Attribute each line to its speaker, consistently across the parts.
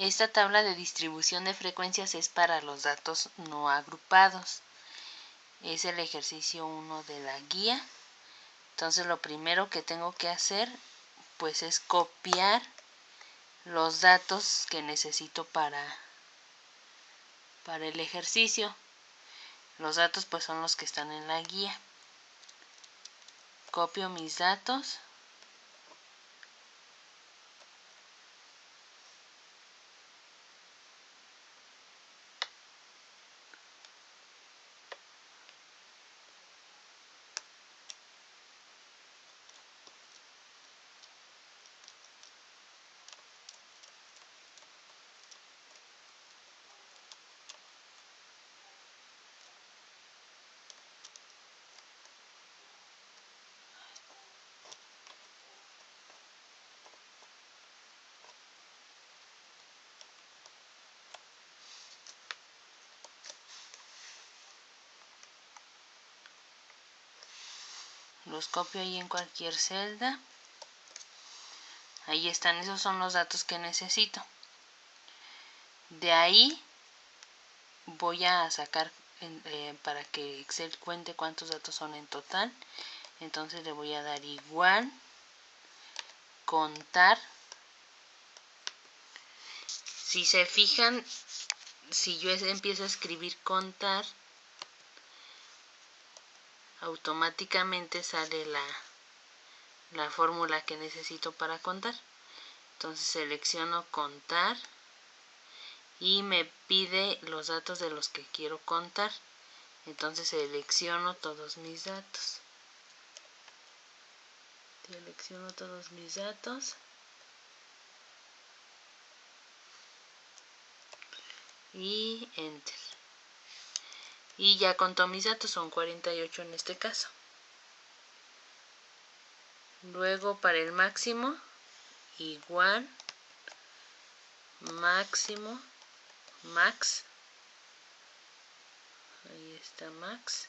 Speaker 1: Esta tabla de distribución de frecuencias es para los datos no agrupados. Es el ejercicio 1 de la guía. Entonces lo primero que tengo que hacer pues es copiar los datos que necesito para el ejercicio. Los datos pues son los que están en la guía. Copio mis datos. Los copio ahí en cualquier celda. Ahí están, esos son los datos que necesito. De ahí voy a sacar para que Excel cuente cuántos datos son en total. Entonces le voy a dar igual, contar. Si se fijan, si yo empiezo a escribir contar, automáticamente sale la fórmula que necesito para contar. Entonces selecciono contar y me pide los datos de los que quiero contar. Entonces selecciono todos mis datos. Y enter. Y ya contó mis datos, son 48 en este caso. Luego para el máximo, igual, máximo, max. Ahí está max.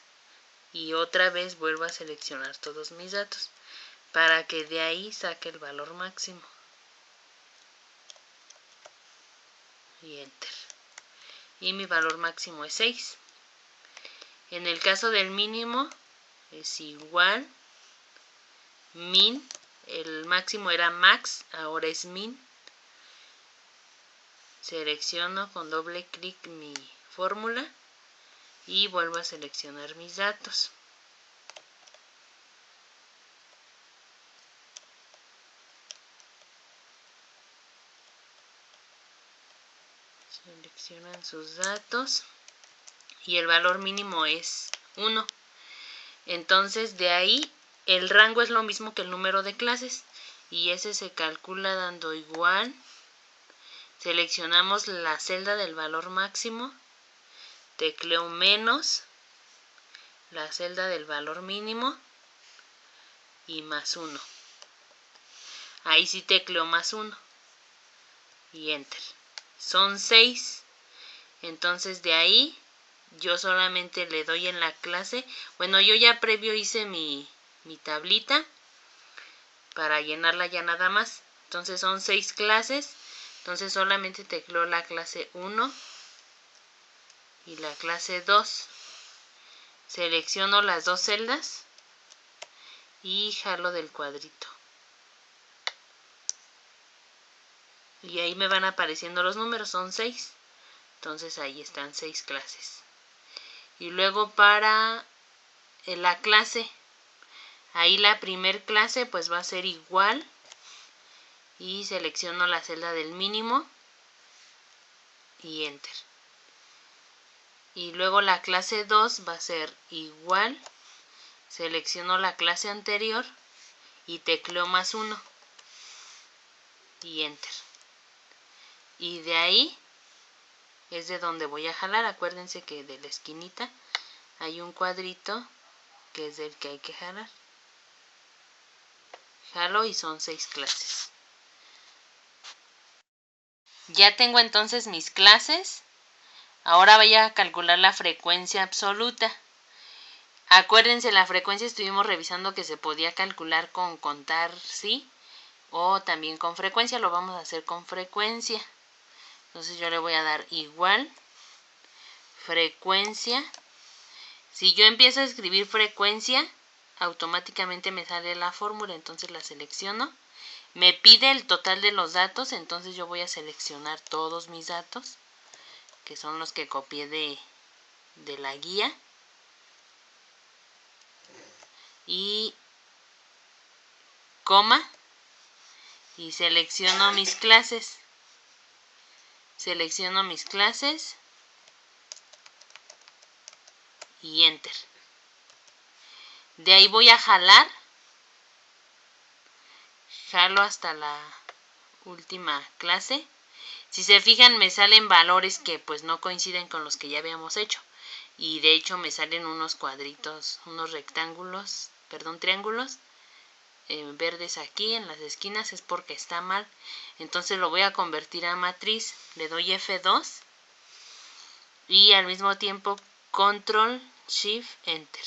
Speaker 1: Y otra vez vuelvo a seleccionar todos mis datos para que de ahí saque el valor máximo. Y enter. Y mi valor máximo es 6. En el caso del mínimo es igual, min, el máximo era max, ahora es min. Selecciono con doble clic mi fórmula y vuelvo a seleccionar mis datos. Seleccionan sus datos y el valor mínimo es 1. Entonces de ahí el rango es lo mismo que el número de clases y ese se calcula dando igual. Seleccionamos la celda del valor máximo, tecleo menos la celda del valor mínimo y más 1. Ahí sí tecleo más 1 y enter. Son 6. Entonces de ahí yo solamente le doy en la clase. Bueno, yo ya previo hice mi tablita para llenarla ya nada más. Entonces son 6 clases. Entonces solamente tecleo la clase 1 y la clase 2. Selecciono las dos celdas y jalo del cuadrito. Y ahí me van apareciendo los números, son 6. Entonces ahí están 6 clases. Y luego para la clase, ahí la primer clase pues va a ser igual. Y selecciono la celda del mínimo y enter. Y luego la clase 2 va a ser igual. Selecciono la clase anterior y tecleo más 1 y enter. Y de ahí es de donde voy a jalar. Acuérdense que de la esquinita hay un cuadrito que es del que hay que jalar. Jalo y son 6 clases. Ya tengo entonces mis clases. Ahora voy a calcular la frecuencia absoluta. Acuérdense, la frecuencia estuvimos revisando que se podía calcular con contar, ¿sí? O también con frecuencia, lo vamos a hacer con frecuencia. Entonces yo le voy a dar igual frecuencia. Si yo empiezo a escribir frecuencia, automáticamente me sale la fórmula, entonces la selecciono. Me pide el total de los datos, entonces yo voy a seleccionar todos mis datos, que son los que copié de la guía. Y coma. Y selecciono mis clases. Selecciono mis clases. Y enter. De ahí voy a jalar. Jalo hasta la última clase. Si se fijan, me salen valores que pues no coinciden con los que ya habíamos hecho. Y de hecho me salen unos cuadritos, unos rectángulos, perdón, triángulos verdes aquí en las esquinas, es porque está mal. Entonces lo voy a convertir a matriz. Le doy F2 y al mismo tiempo Control Shift Enter.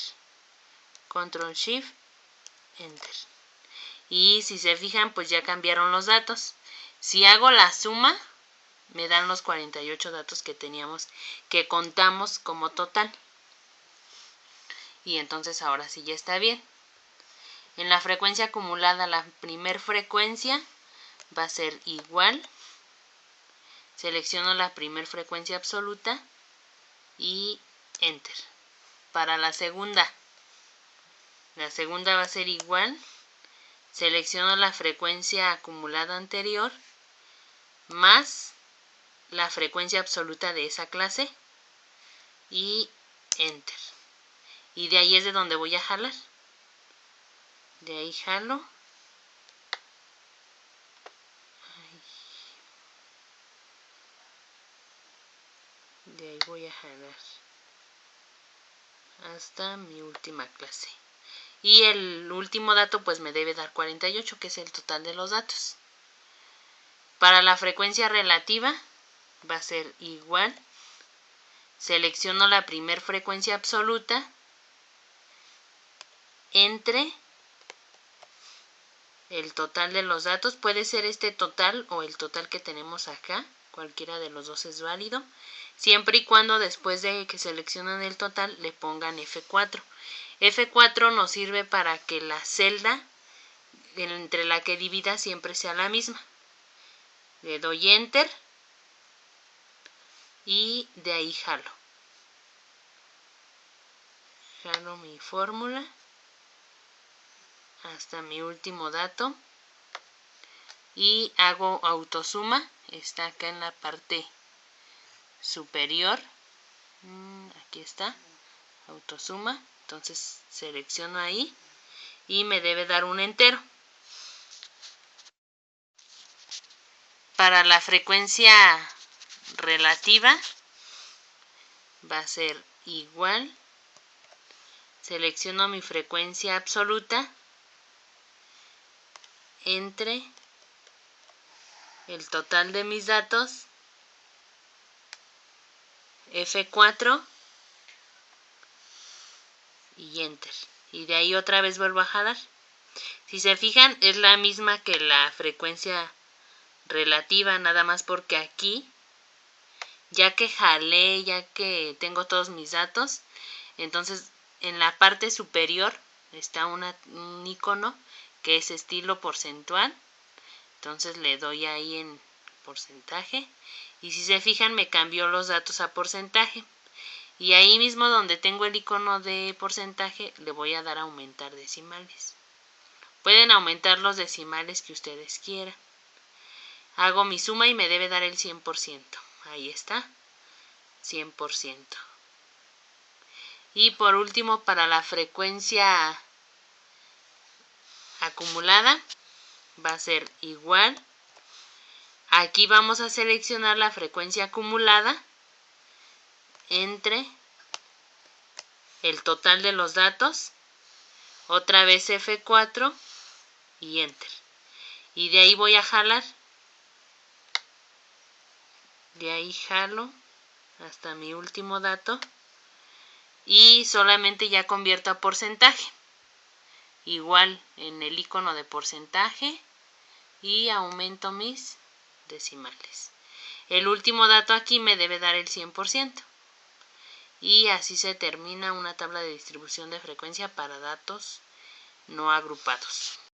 Speaker 1: Control Shift Enter. Y si se fijan, pues ya cambiaron los datos. Si hago la suma, me dan los 48 datos que teníamos, que contamos como total. Y entonces ahora sí ya está bien. En la frecuencia acumulada, la primer frecuencia va a ser igual. Selecciono la primer frecuencia absoluta y enter. Para la segunda va a ser igual. Selecciono la frecuencia acumulada anterior más la frecuencia absoluta de esa clase y enter. Y de ahí es de donde voy a jalar. De ahí jalo. De ahí voy a jalar hasta mi última clase. Y el último dato pues me debe dar 48, que es el total de los datos. Para la frecuencia relativa va a ser igual. Selecciono la primer frecuencia absoluta entre el total de los datos. Puede ser este total o el total que tenemos acá. Cualquiera de los dos es válido. Siempre y cuando después de que seleccionen el total le pongan F4. F4 nos sirve para que la celda entre la que divida siempre sea la misma. Le doy Enter y de ahí jalo. Jalo mi fórmula hasta mi último dato y hago autosuma. Está acá en la parte superior. Aquí está, autosuma. Entonces selecciono ahí y me debe dar un entero. Para la frecuencia relativa va a ser igual. Selecciono mi frecuencia absoluta entre el total de mis datos, F4 y Enter. Y de ahí otra vez vuelvo a jalar. Si se fijan, es la misma que la frecuencia relativa, nada más porque aquí, ya que jalé, ya que tengo todos mis datos, entonces en la parte superior está un icono que es estilo porcentual. Entonces le doy ahí en porcentaje y si se fijan me cambió los datos a porcentaje. Y ahí mismo donde tengo el icono de porcentaje le voy a dar a aumentar decimales. Pueden aumentar los decimales que ustedes quieran. Hago mi suma y me debe dar el 100%. Ahí está, 100%. Y por último, para la frecuencia acumulada va a ser igual. Aquí vamos a seleccionar la frecuencia acumulada entre el total de los datos, otra vez F4 y Enter. Y de ahí voy a jalar. De ahí jalo hasta mi último dato y solamente ya convierto a porcentaje. Igual en el icono de porcentaje y aumento mis decimales. El último dato aquí me debe dar el 100%. Y así se termina una tabla de distribución de frecuencia para datos no agrupados.